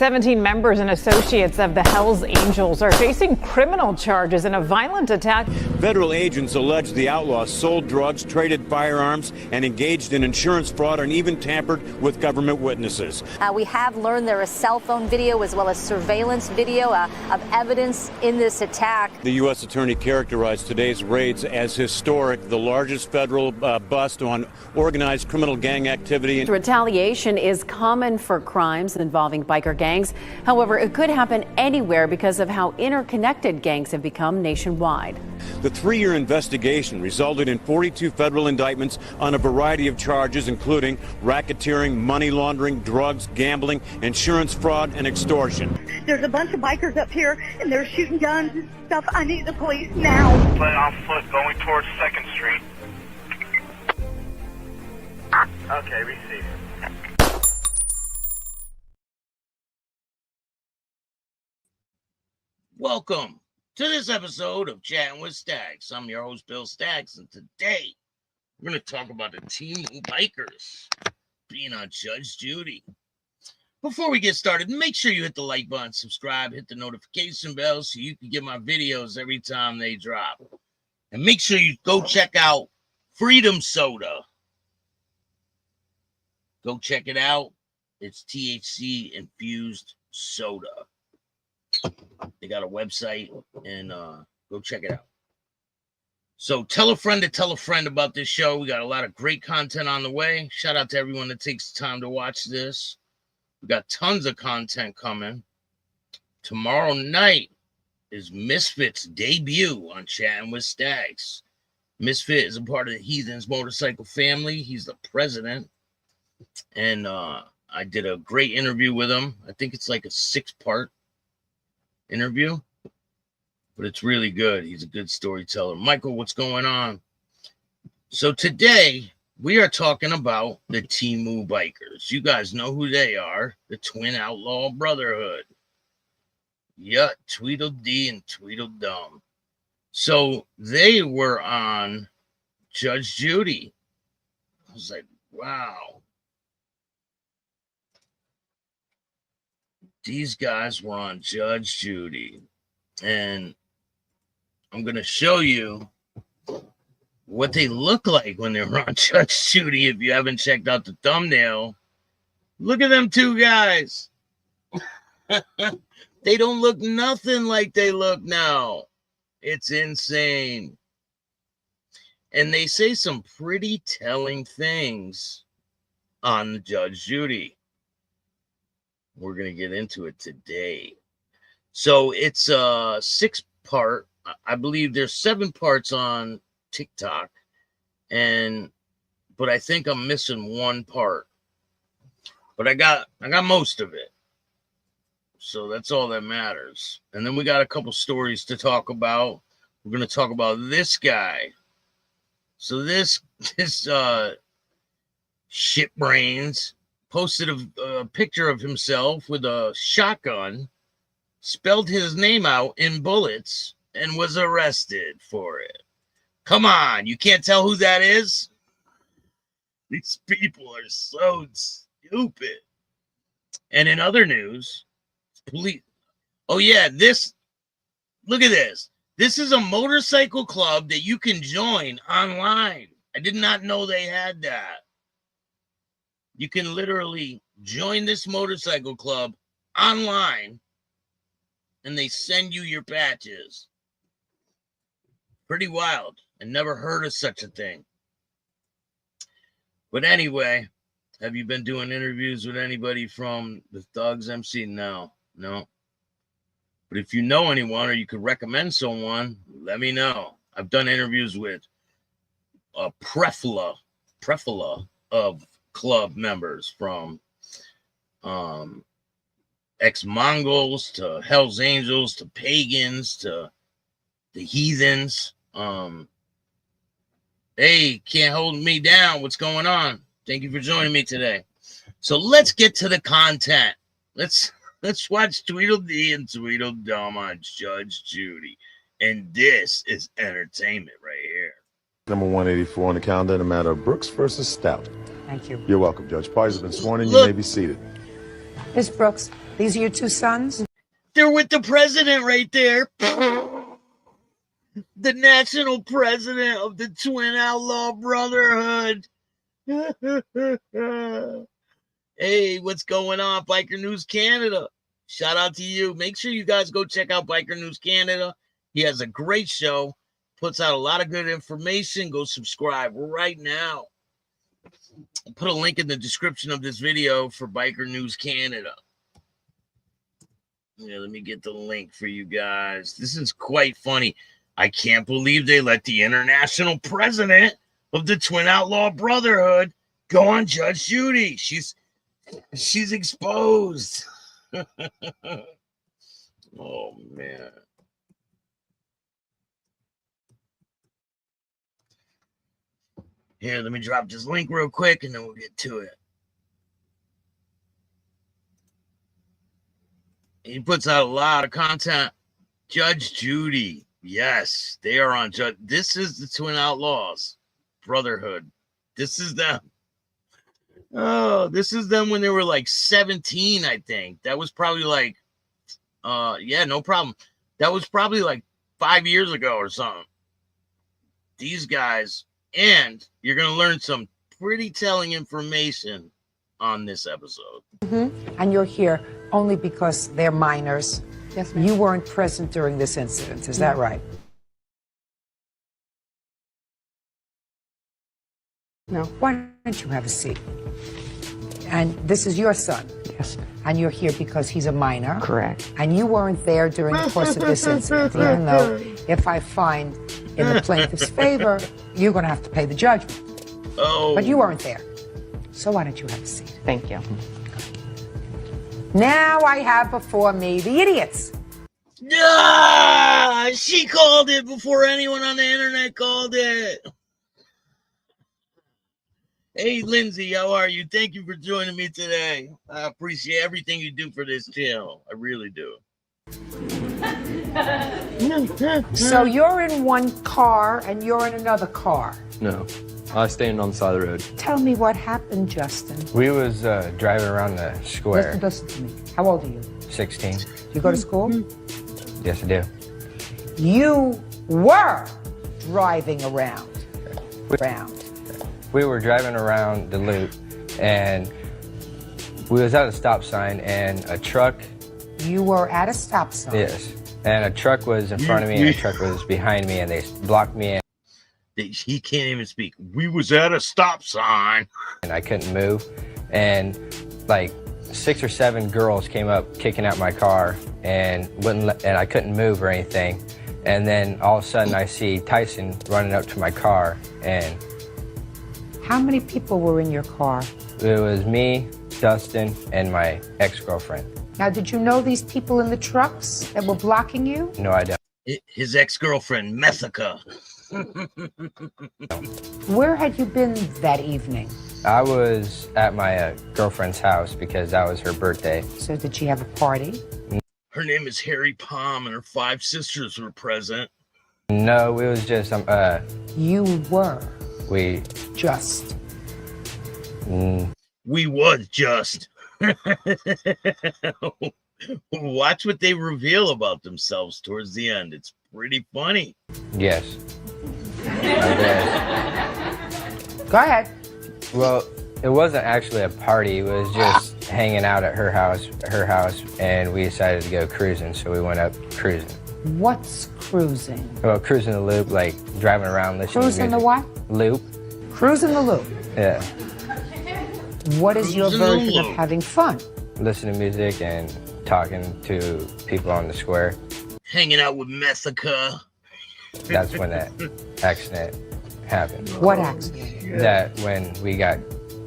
17 members and associates of the Hells Angels are facing criminal charges in a violent attack. Federal agents allege the outlaws sold drugs, traded firearms, and engaged in insurance fraud and even tampered with government witnesses. We have learned there is cell phone video as well as surveillance video of evidence in this attack. The U.S. Attorney characterized today's raids as historic, the largest federal bust on organized criminal gang activity. Retaliation is common for crimes involving biker gangs. However, it could happen anywhere because of how interconnected gangs have become nationwide. The 3-year investigation resulted in 42 federal indictments on a variety of charges, including racketeering, money laundering, drugs, gambling, insurance fraud, and extortion. There's a bunch of bikers up here, and they're shooting guns and stuff. I need the police now. But on foot going towards 2nd Street. Okay, receive. Welcome to this episode of Chattin with Staxx. I'm your host, Bill Staxx, and today we're going to talk about the Temu bikers being on Judge Judy. Before we get started, make sure you hit the like button, subscribe, hit the notification bell so you can get my videos every time they drop. And make sure you go check out Freedom Soda. Go check it out. It's THC infused soda. They got a website, and go check it out. So tell a friend to tell a friend about this show. We got a lot of great content on the way. Shout out to everyone that takes the time to watch this. We got tons of content coming. Tomorrow night is Misfit's debut on Chattin with Staxx. Misfit is a part of the Heathens motorcycle family. He's the president. And I did a great interview with him. I think it's like a 6-part interview, but it's really good. He's a good storyteller. Michael, what's going on? So today we are talking about the Temu bikers. You guys know who they are, the Twin Outlaw Brotherhood. Yeah, Tweedledee and Tweedledum. So they were on Judge Judy. I was like, wow. These guys were on Judge Judy, and I'm going to show you what they look like when they're on Judge Judy. If you haven't checked out the thumbnail, look at them two guys. They don't look nothing like they look now. It's insane. And they say some pretty telling things on the Judge Judy. We're going to get into it today. So it's a 6-part. I believe there's 7 parts on TikTok. But I think I'm missing 1 part. But I got most of it. So that's all that matters. And then we got a couple stories to talk about. We're going to talk about this guy. So this shit brains posted a picture of himself with a shotgun, spelled his name out in bullets, and was arrested for it. Come on, you can't tell who that is? These people are so stupid. And in other news, police. Oh yeah, look at this. This is a motorcycle club that you can join online. I did not know they had that. You can literally join this motorcycle club online, and they send you your patches. Pretty wild. I never heard of such a thing. But anyway, have you been doing interviews with anybody from the Thugs MC? No. But if you know anyone or you could recommend someone, let me know. I've done interviews with a plethora of club members, from ex-Mongols to Hells Angels to pagans to the Heathens. Hey, can't hold me down. What's going on? Thank you for joining me today. So let's get to the content. Let's watch Tweedledee and Tweedledum on Judge Judy. And this is entertainment right here. Number 184 on the calendar, the matter of Brooks versus Stout. Thank you. You're welcome, Judge. Parties have been sworn in. You may be seated. Miss Brooks, these are your two sons? They're with the president right there. The national president of the Twin Outlaw Brotherhood. Hey, what's going on, Biker News Canada? Shout out to you. Make sure you guys go check out Biker News Canada. He has a great show, puts out a lot of good information. Go subscribe right now. I'll put a link in the description of this video for Biker News Canada. Yeah, let me get the link for you guys. This is quite funny. I can't believe they let the international president of the Twin Outlaw Brotherhood go on Judge Judy. She's exposed. Oh, man. Here, let me drop this link real quick, and then we'll get to it. He puts out a lot of content. Judge Judy. Yes, they are on Judge. This is the Twin Outlaws Brotherhood. This is them. Oh, this is them when they were like 17, I think. That was probably like, yeah, no problem. That was probably like 5 years ago or something. These guys, and you're going to learn some pretty telling information on this episode. And you're here only because they're minors. Yes, ma'am. You weren't present during this incident, is that right? No. Why don't you have a seat? And this is your son? Yes. And you're here because he's a minor? Correct. And you weren't there during the course of this incident, even though if I find in the plaintiff's favor, you're going to have to pay the judgment. Oh. But you weren't there. So why don't you have a seat? Thank you. Now I have before me the idiots. Ah, she called it before anyone on the internet called it. Hey, Lindsay, how are you? Thank you for joining me today. I appreciate everything you do for this channel. I really do. So you're in one car and you're in another car. No, I stayed on the side of the road. Tell me what happened, Justin. We was driving around the square. Listen to me. How old are you? 16. Do you go to school? Yes, I do. You were driving around. We were driving around the loop, and we was at a stop sign, and a truck. You were at a stop sign. Yes, and a truck was in front of me, and a truck was behind me, and they blocked me in. He can't even speak. We was at a stop sign. And I couldn't move, and like 6 or 7 girls came up kicking out my car, and and I couldn't move or anything. And then all of a sudden I see Tyson running up to my car, and how many people were in your car? it was me, Dustin, and my ex-girlfriend. Now, did you know these people in the trucks that were blocking you? No, I don't. His ex-girlfriend, Methica. Where had you been that evening? I was at my girlfriend's house because that was her birthday. So did she have a party? Her name is Harry Palm, and her 5 sisters were present. No, it was just You were we just. We was just. Watch what they reveal about themselves towards the end. It's pretty funny. Yes. Go ahead. Well, it wasn't actually a party. It was just hanging out at her house, and we decided to go cruising, so we went up cruising. What's cruising? Well, cruising the loop, like driving around, listening Cruising to the music. what? Loop. Cruising the loop. Yeah. What is your Cruising the version of loop. having fun? Listening to music and talking to people on the square. Hanging out with Methica. That's when that accident happened. What accident? That when we got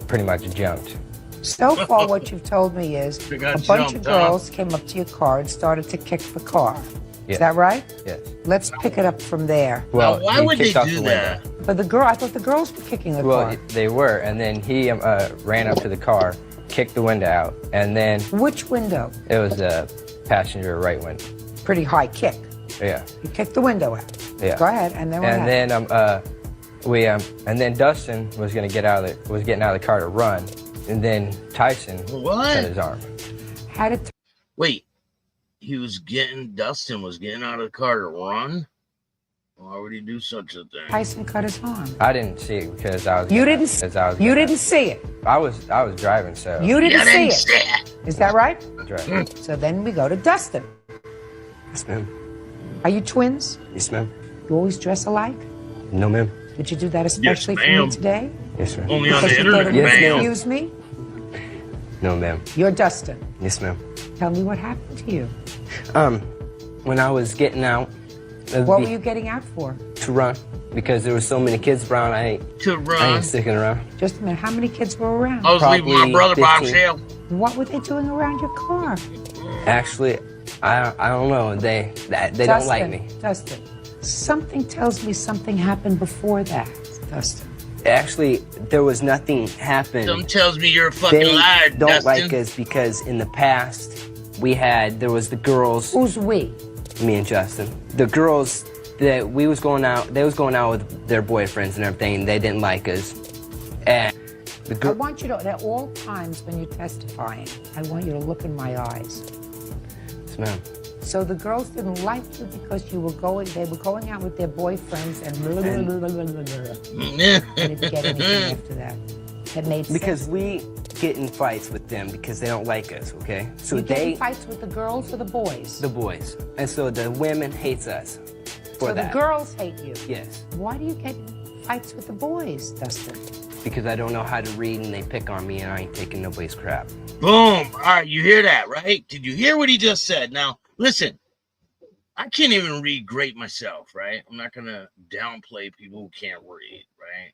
pretty much jumped. So far, what you've told me is We a got bunch jumped, of huh? girls came up to your car and started to kick the car. Yes. Is that right? Yes. Let's pick it up from there. Well, Now, why he would they kicked off do the that? window. But I thought the girls were kicking the Well, car. they were, and then he ran up to the car, kicked the window out, and then Which window? it was the passenger right window. Pretty high kick. Yeah. You kicked the window out. Yeah. Go ahead, and then what And happened? then and then Dustin was getting out of the car to run, and then Tyson What? cut his arm. How did Wait, Dustin was getting out of the car to run? Why would he do such a thing? Tyson cut his arm? I didn't see it because I was. You didn't see it. I was driving, so. You didn't see see it. Is that right? That's right. So then we go to Dustin. Yes, ma'am. Are you twins? Yes, ma'am. You always dress alike? No, ma'am. Did you do that especially for ma'am. me today? Yes, ma'am. Only on Because the you thought internet, it would Yes, ma'am. confuse me? No, ma'am. You're Dustin. Yes, ma'am. Tell me what happened to you. When I was getting out. What were you getting out for? To run, because there were so many kids around. I ain't sticking around. Just a minute. How many kids were around? I was leaving my Probably brother by 15. himself. What were they doing around your car? Actually, I don't know. They don't like me. Dustin, something tells me something happened before that, Dustin. Actually, there was nothing happened. Something tells me you're a fucking They liar, don't Dustin. like us because in the past there was the girls. Who's we? Me and Justin. The girls that we was going out. They was going out with their boyfriends and everything. They didn't like us. And I want you to, at all times when you're testifying, I want you to look in my eyes. Yes, ma'am. So the girls didn't like you because they were going out with their boyfriends and blah, blah, blah, blah, blah, blah, blah. I didn't get anything after that. That made sense. Because we get in fights with them because they don't like us, okay? So You get in fights with the girls or the boys? The boys. And so the women hates us for So that. the girls hate you? Yes. Why do you get in fights with the boys, Dustin? Because I don't know how to read and they pick on me and I ain't taking nobody's crap. Boom. All right, you hear that, right? Did you hear what he just said? Now, listen, I can't even read great myself, right? I'm not going to downplay people who can't read, right?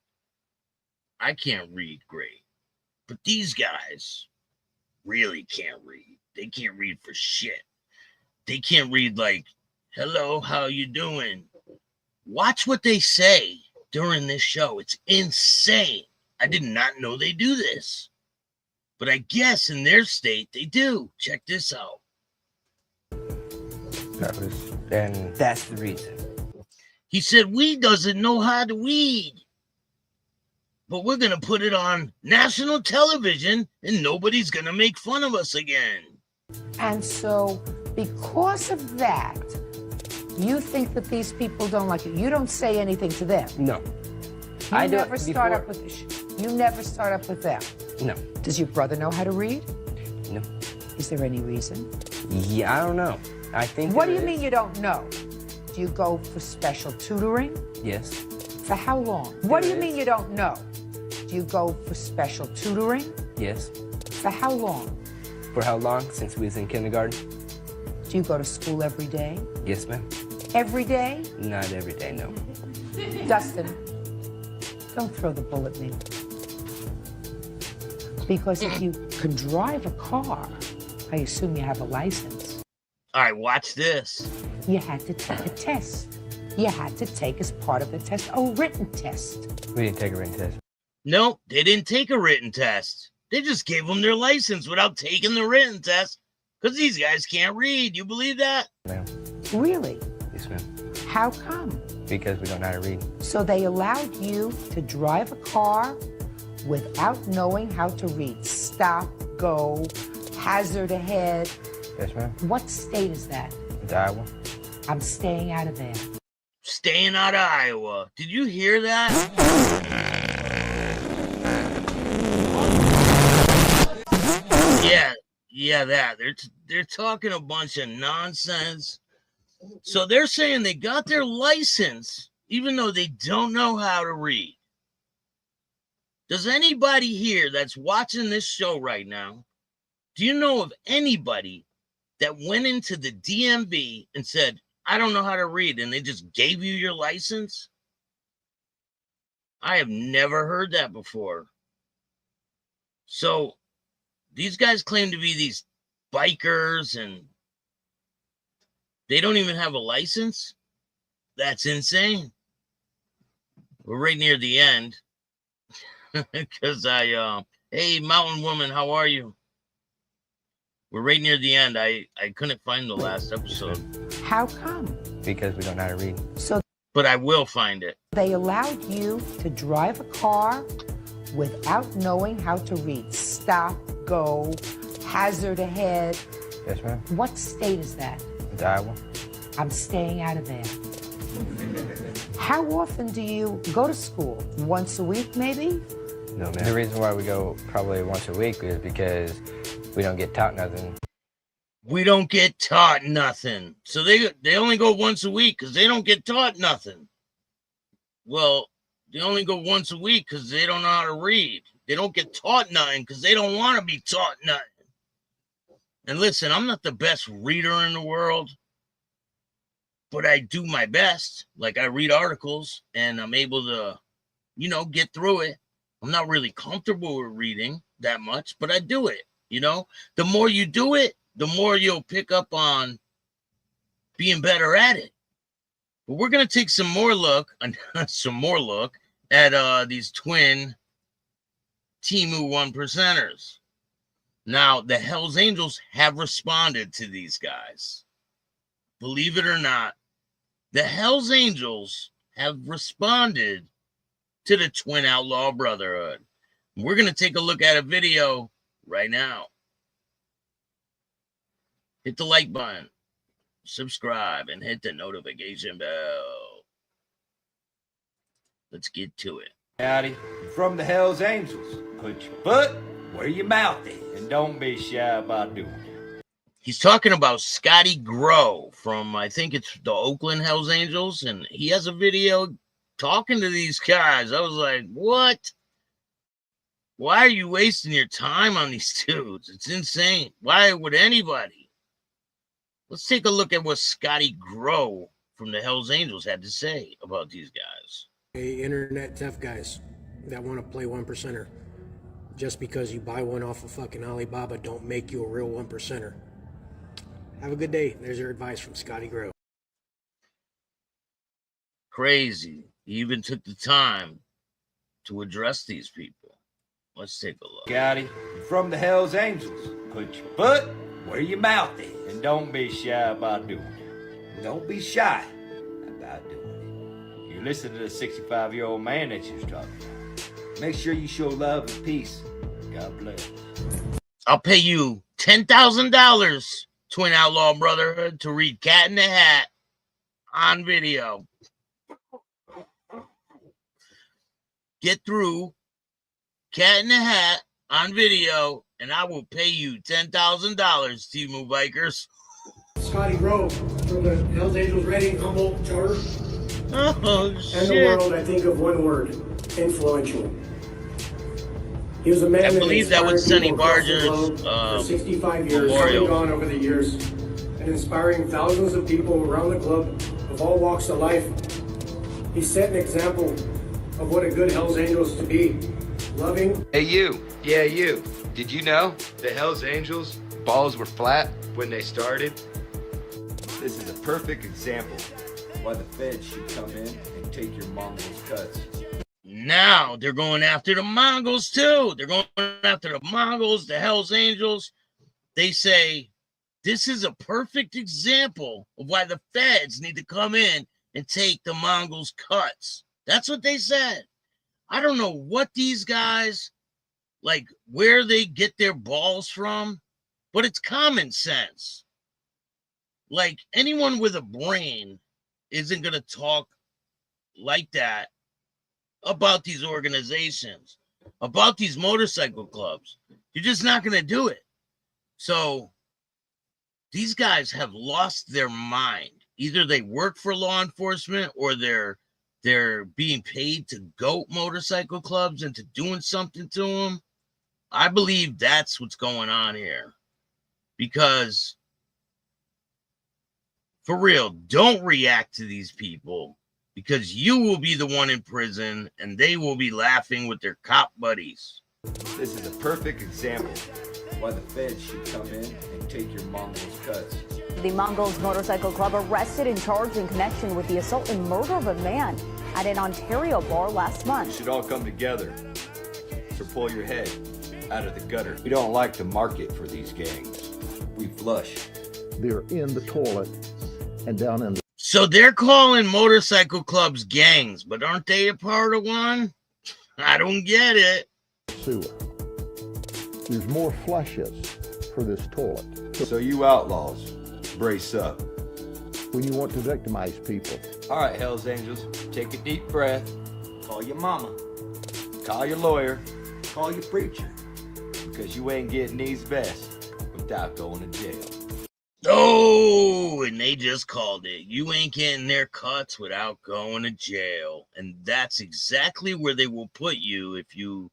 I can't read great. But these guys really can't read. They can't read for shit. They can't read like, hello, how you doing? Watch what they say during this show. It's insane. I did not know they do this. But I guess in their state, they do. Check this out. And that's the reason. He said, we doesn't know how to read. But we're going to put it on national television and nobody's going to make fun of us again. And so because of that, you think that these people don't like you. You don't say anything to them. No. You never start up with them. No. Does your brother know how to read? No. Is there any reason? Yeah, I don't know. I think. What do you mean you don't know? Do you go for special tutoring? Yes. For how long? What do you mean you don't know? Do you go for special tutoring? Yes. For how long? For how long? Since we was in kindergarten? Do you go to school every day? Yes, ma'am. Every day? Not every day, no. Dustin, don't throw the bull at me. Because if you can drive a car, I assume you have a license. All right, watch this. You had to take a test. You had to take as part of the test a written test. We didn't take a written test. No, they didn't take a written test. They just gave them their license without taking the written test because these guys can't read. You believe that? Ma'am. Really? Yes, ma'am. How come? Because we don't know how to read. So they allowed you to drive a car without knowing how to read. Stop, go, hazard ahead. Yes, ma'am. What state is that? It's Iowa. I'm staying out of there. Staying out of Iowa. Did you hear that? Yeah, that. They're talking a bunch of nonsense. So they're saying they got their license even though they don't know how to read. Does anybody here that's watching this show right now, do you know of anybody that went into the DMV and said, I don't know how to read, and they just gave you your license? I have never heard that before. So these guys claim to be these bikers and they don't even have a license? That's insane. We're right near the end. Because hey, Mountain Woman, how are you? We're right near the end. I couldn't find the last episode. How come? Because we don't know how to read. But I will find it. They allowed you to drive a car without knowing how to read. Stop, go, hazard ahead. Yes, ma'am. What state is that? It's Iowa. I'm staying out of there. How often do you go to school? Once a week, maybe? No, man. The reason why we go probably once a week is because we don't get taught nothing. We don't get taught nothing. So they only go once a week because they don't get taught nothing. Well, they only go once a week because they don't know how to read. They don't get taught nothing because they don't want to be taught nothing. And listen, I'm not the best reader in the world, but I do my best. Like, I read articles and I'm able to, get through it. I'm not really comfortable with reading that much, but I do it. The more you do it, the more you'll pick up on being better at it. But we're going to take some more look at these twin Temu 1%ers. Now, the Hells Angels have responded to these guys. Believe it or not, the Hells Angels have responded to the Twin Outlaw Brotherhood. We're going to take a look at a video right now. Hit the like button, subscribe, and hit the notification bell. Let's get to it. Howdy, from the Hells Angels. Put your foot where your mouth is, and don't be shy about doing it. He's talking about Scotty Grow from, I think it's the Oakland Hells Angels, and he has a video talking to these guys. I was like, what? Why are you wasting your time on these dudes? It's insane. Why would anybody? Let's take a look at what Scotty Grow from the Hells Angels had to say about these guys. Hey, internet tough guys that want to play 1%er. Just because you buy one off of fucking Alibaba don't make you a real 1%er. Have a good day. There's your advice from Scotty Grow. Crazy. He even took the time to address these people. Let's take a look. Scotty, from the Hells Angels. Put your foot where your mouth is, and don't be shy about doing it. Don't be shy about doing it. You listen to the 65-year-old man that you're talking about. Make sure you show love and peace. God bless. I'll pay you $10,000, Twin Outlaw Brotherhood, to read Cat in the Hat on video. Get through Cat in the Hat on video, and I will pay you $10,000, Temu Bikers. Scotty Grow from the Hells Angels Reading Humboldt Charter. Oh, shit. And the world, I think of one word: influential. He was a man I believe that was Sonny Barger's for 65 years, memorial. gone over the years, and inspiring thousands of people around the club of all walks of life. He set an example of what a good Hells Angel is to be: loving. Hey, you. Yeah, you. Did you know the Hells Angels balls were flat when they started? This is a perfect example why the feds should come in and take your Mongols' cuts. Now they're going after the Mongols too. They're going after the Mongols, the Hells Angels. They say this is a perfect example of why the feds need to come in and take the Mongols' cuts. That's what they said. I don't know what these guys, like, where they get their balls from, but it's common sense. Like, anyone with a brain isn't going to talk like that about these organizations, about these motorcycle clubs. You're just not going to do it. So these guys have lost their mind. Either they work for law enforcement or they're being paid to goat motorcycle clubs into doing something to them. I believe that's what's going on here. Because, for real, don't react to these people, because you will be the one in prison and they will be laughing with their cop buddies. This is a perfect example why the feds should come in and take your Mongols' cuts. The Mongols Motorcycle Club arrested and charged in connection with the assault and murder of a man at an Ontario bar last We month. should all come together. So pull your head out of the gutter. We don't like the market for these gangs. We flush. They're in the toilet and down in the... So they're calling motorcycle clubs gangs, but aren't they a part of one? I don't get it. sewer. There's more flushes for this toilet. So you outlaws, brace up. When you want to victimize people. All right, Hell's Angels, take a deep breath. Call your mama. Call your lawyer. Call your preacher. Because you ain't getting these vests without going to jail. Oh, and they just called it. You ain't getting their cuts without going to jail. And that's exactly where they will put you if you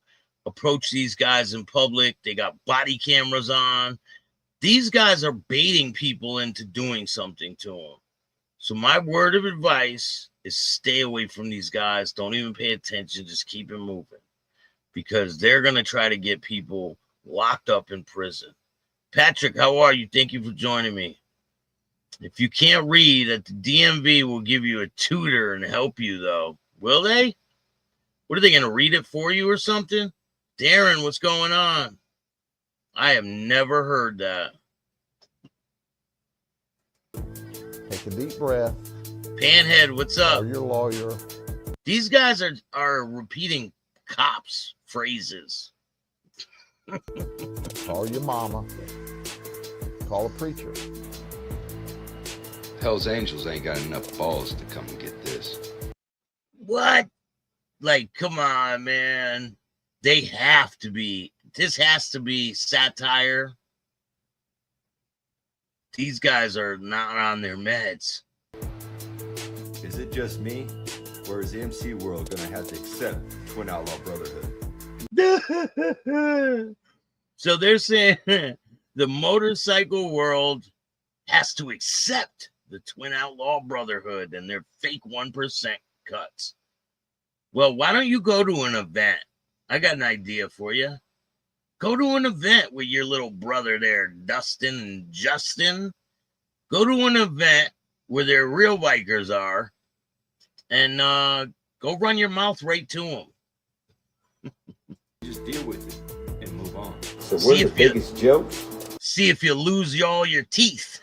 approach these guys in public. They got body cameras on. These guys are baiting people into doing something to them. So my word of advice is stay away from these guys. Don't even pay attention. Just keep it moving. Because they're going to try to get people locked up in prison. Patrick, how are you? Thank you for joining me. If you can't read, at the DMV will give you a tutor and help you, though. Will they? What are they going to read it for you or something? Darren, what's going on? I have never heard that. Take a deep breath. Panhead, what's up? Call your lawyer. These guys are repeating cops' phrases. Call your mama. Call a preacher. Hell's Angels ain't got enough balls to come and get this. What? Like, come on, man. They have to be. This has to be satire. These guys are not on their meds. Is it just me? Or is the MC world gonna have to accept Twin Outlaw Brotherhood? So they're saying the motorcycle world has to accept the Twin Outlaw Brotherhood and their fake 1% cuts. Well, why don't you go to an event? I got an idea for you. Go to an event with your little brother there, Dustin and Justin. Go to an event where their real bikers are and go run your mouth right to them. Just deal with it and move on. So we're the biggest jokes? See if you lose all your teeth.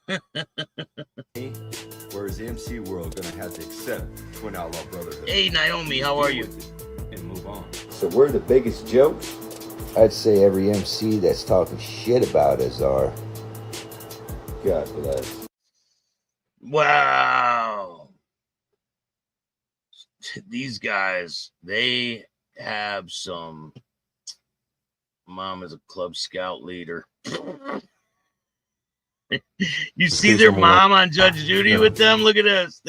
Where's the MC world gonna have to accept Twin Outlaw Brotherhood? Hey, Naomi, how are you? And move on. So we're the biggest jokes? I'd say every MC that's talking shit about us are. God bless. Wow. These guys, they have some. Mom is a Club Scout leader. You see their mom on Judge Judy with them? Look at this.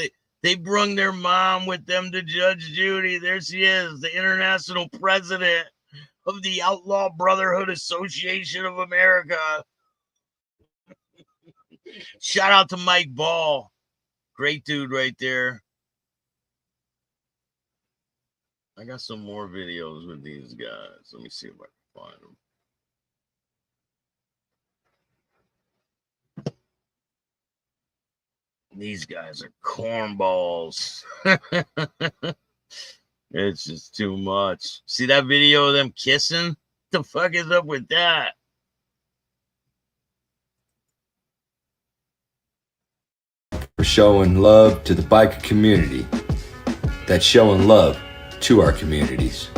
They brung their mom with them to Judge Judy. There she is, the international president of the Outlaw Brotherhood Association of America. Shout out to Mike Ball. Great dude right there. I got some more videos with these guys. Let me see if I can find them. These guys are cornballs. It's just too much. See that video of them kissing? What the fuck is up with that? We're showing love to the biker community. That's showing love to our communities.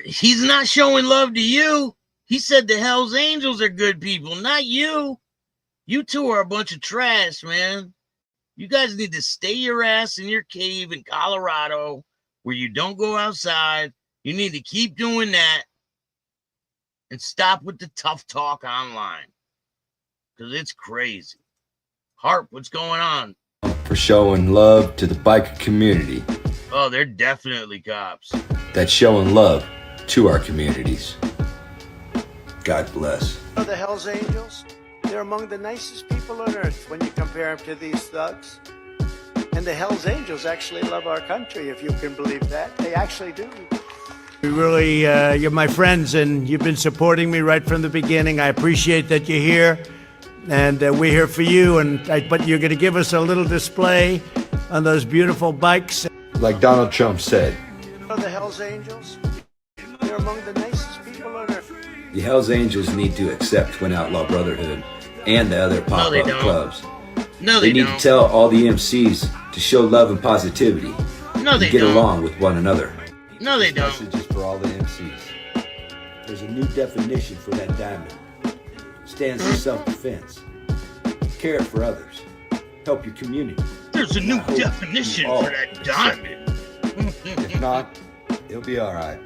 He's not showing love to you. He said the Hells Angels are good people, not you. You two are a bunch of trash, man. You guys need to stay your ass in your cave in Colorado where you don't go outside. You need to keep doing that and stop with the tough talk online because it's crazy. Harp, what's going on? For showing love to the biker community. Oh, they're definitely cops. That's showing love to our communities. God bless. The Hells Angels, they're among the nicest people on earth when you compare them to these thugs. And the Hells Angels actually love our country, if you can believe that. They actually do. We really, you're my friends, and you've been supporting me right from the beginning. I appreciate that you're here, and we're here for you. But you're going to give us a little display on those beautiful bikes. Like Donald Trump said, The Hells Angels, they're among the nicest people on earth. the Hells Angels need to accept Twin Outlaw Brotherhood and the other pop-up clubs. No, they need to tell all the MCs to show love and positivity. No, they and get don't. along with one another. No, they don't. This message is for all the MCs. There's a new definition for that diamond. stands for self-defense. Care for others. Help your community. There's a new definition for that diamond. If not, it'll be all right.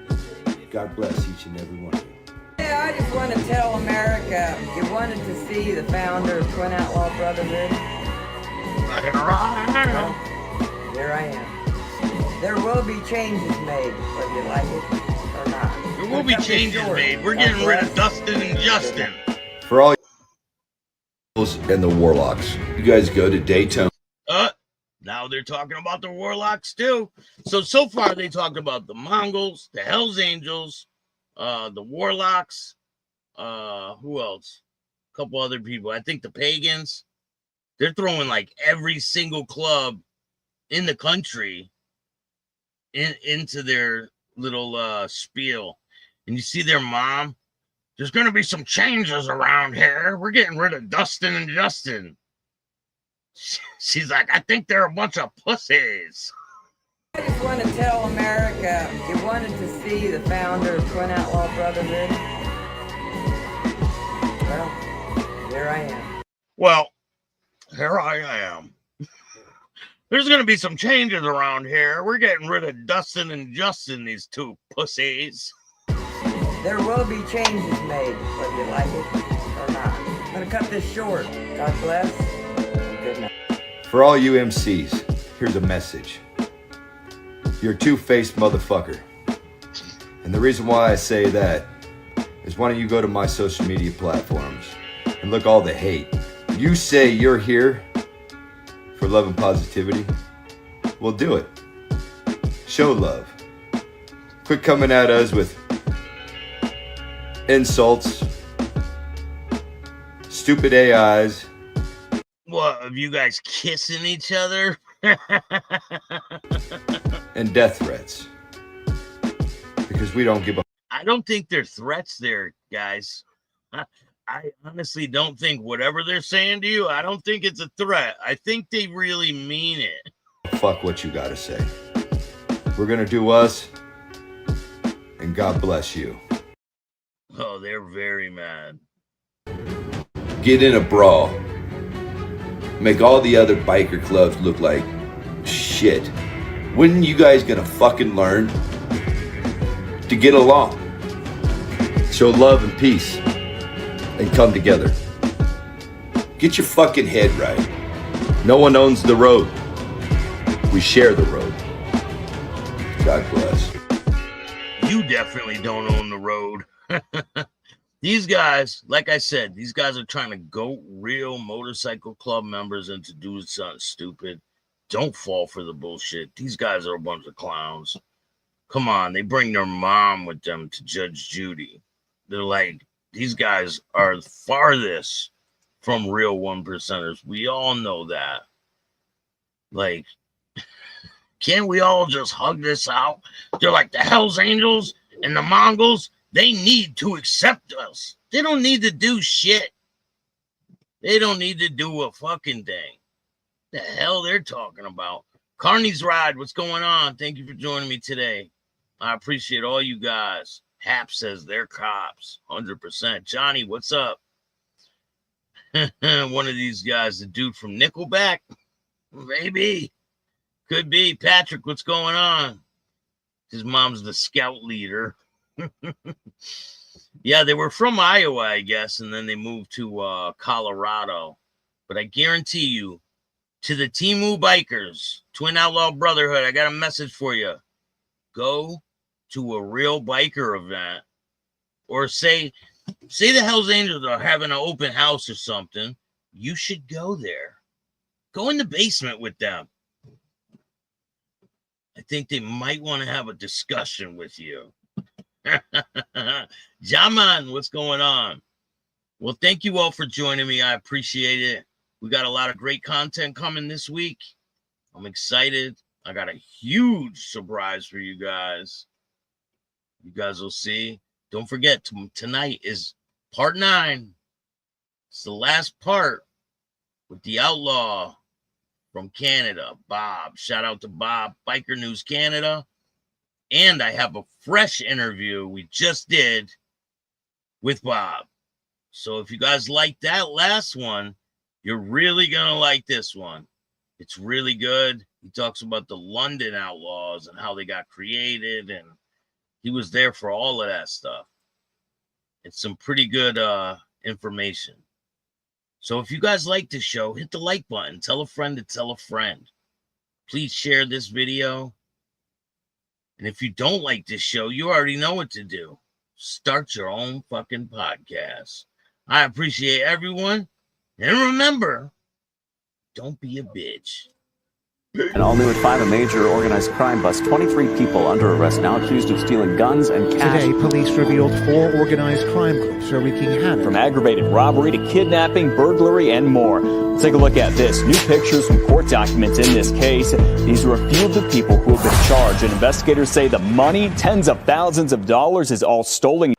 God bless each and every one of you. Yeah, I just want to tell America, if you wanted to see the founder of Twin Outlaw Brotherhood, well, here I am. There will be changes made, whether you like it or not. There will be changes made. We're getting rid of Dustin and Justin. For all you and the warlocks, you guys go to Daytona. Now they're talking about the warlocks too. So far they talked about the Mongols, the Hells Angels, the warlocks, who else? A couple other people. I think the pagans. They're throwing like every single club in the country into their little spiel. And you see their mom. There's going to be some changes around here. We're getting rid of Dustin and Justin. She's like, I think they're a bunch of pussies. I just want to tell America, if you wanted to see the founder of Twin Outlaw Brotherhood, well, here I am. Well, here I am. There's going to be some changes around here. We're getting rid of Dustin and Justin, these two pussies. There will be changes made, whether you like it or not. I'm going to cut this short. God bless. Good night. For all you MCs, here's a message. You're a two-faced motherfucker. And the reason why I say that is why don't you go to my social media platforms and look all the hate. You say you're here for love and positivity. Well, do it. Show love. Quit coming at us with insults, stupid AIs. What, of you guys kissing each other? And death threats. Because we don't give a... I don't think they're threats there, guys. I honestly don't think whatever they're saying to you, I don't think it's a threat. I think they really mean it. Fuck what you gotta say. We're gonna do us, and God bless you. Oh, they're very mad. Get in a brawl. Make all the other biker clubs look like shit. When you guys gonna fucking learn to get along? Show love and peace and come together. Get your fucking head right. No one owns the road. We share the road. God bless. You definitely don't own the road. These guys, like I said, these guys are trying to goat real motorcycle club members into doing something stupid. Don't fall for the bullshit. These guys are a bunch of clowns. Come on, they bring their mom with them to Judge Judy. They're like, these guys are farthest from real one percenters. We all know that. Like, can't we all just hug this out? They're like the Hells Angels and the Mongols. They need to accept us. They don't need to do shit. They don't need to do a fucking thing. The hell they're talking about. Carney's Ride, what's going on? Thank you for joining me today. I appreciate all you guys. Hap says they're cops, 100%. Johnny, what's up? One of these guys, the dude from Nickelback? Maybe. Could be. Patrick, what's going on? His mom's the scout leader. Yeah, they were from Iowa, I guess, and then they moved to Colorado. But I guarantee you, to the Temu bikers, Twin Outlaw Brotherhood, I got a message for you. Go to a real biker event, or say the Hells Angels are having an open house or something. You should go there. Go in the basement with them. I think they might want to have a discussion with you. Jaman, what's going on? Well, thank you all for joining me. I appreciate it. We got a lot of great content coming this week. I'm excited. I got a huge surprise for you guys. You guys will see. Don't forget, tonight is part 9. It's the last part with the outlaw from Canada, Bob. Shout out to Bob, Biker News Canada. And I have a fresh interview we just did with Bob. So if you guys like that last one, you're really going to like this one. It's really good. He talks about the London Outlaws and how they got created, and he was there for all of that stuff. It's some pretty good information. So if you guys like this show, hit the like button. Tell a friend to tell a friend. Please share this video. And if you don't like this show, you already know what to do. Start your own fucking podcast. I appreciate everyone. And remember, don't be a bitch. And all new at 5, a major organized crime bust. 23 people under arrest now accused of stealing guns and cash. Today, police revealed 4 organized crime groups are wreaking havoc. From aggravated robbery to kidnapping, burglary, and more. Let's take a look at this. New pictures from court documents in this case. These are a few of the people who have been charged. And investigators say the money, tens of thousands of dollars, is all stolen.